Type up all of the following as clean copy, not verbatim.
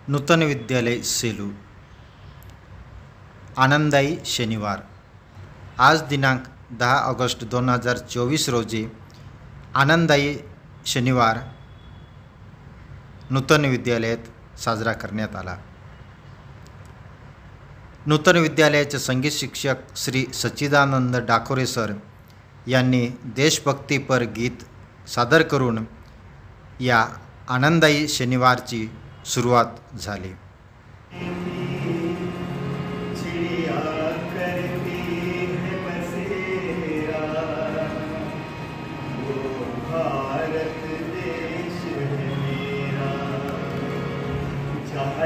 नूतन विद्यालय सेलू आनंददायी शनिवार। आज दिनांक 10 ऑगस्ट 2024 रोजी आनंददायी शनिवार नूतन विद्यालयात साजरा करण्यात आला। नूतन विद्यालयाचे संगीत शिक्षक श्री सच्चिदानंद डाकोरे सर यांनी देशभक्तीपर गीत सादर करून या आनंददायी शनिवारची सुरुवात झाली।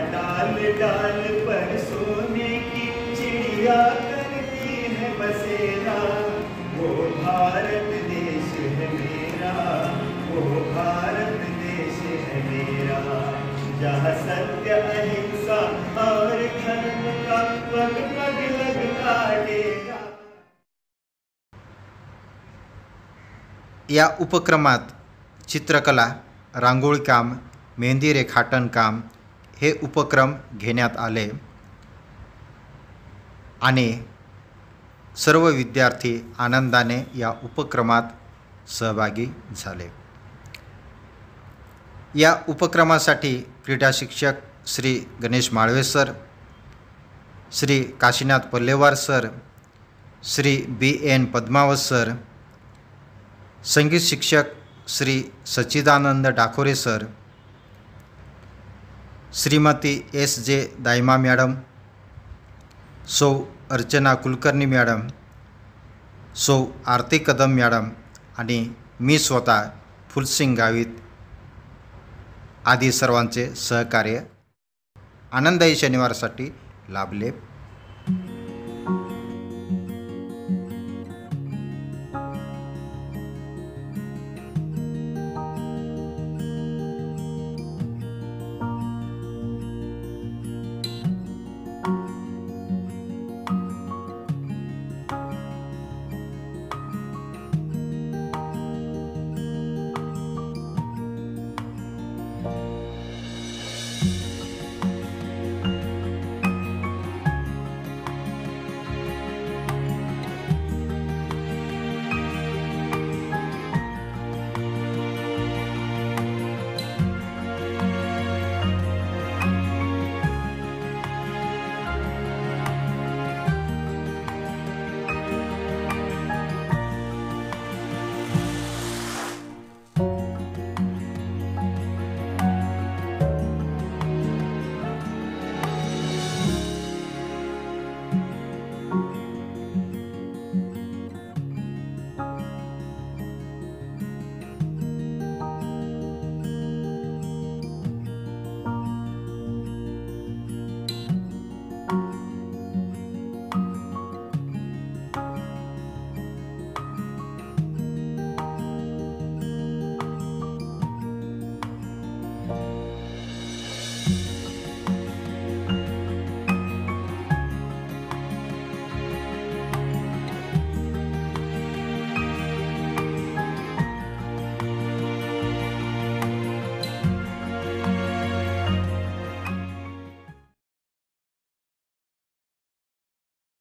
डाल डाल पर सोने की चिड़िया करती है बसेरा, वो भारत देश है मेरा, वो भारत देश है मेरा, जहाँ सत्य अहिंसा और धर्म का पग पग लगता डेरा। या उपक्रमात चित्रकला, रांगोळी काम, मेहंदी रेखाटन काम हे उपक्रम घेण्यात आले आणि सर्व विद्यार्थी आनंदाने या उपक्रमात सहभागी झाले। या उपक्रमासाठी क्रीडा शिक्षक Shri Ganesh Malve sir, Shri Kashinath Pallewar sir, Shri BN Padmawat sir, संगीत शिक्षक Shri Sachchidanand Dakore sir, Shrimati SJ Dayma madam, Sau Archana Kulkarni madam, सौ आरती कदम मॅडम आणि मी स्वतः फुलसिंग गावित आदी सर्वांचे सहकार्य आनंददायी शनिवारसाठी लाभले।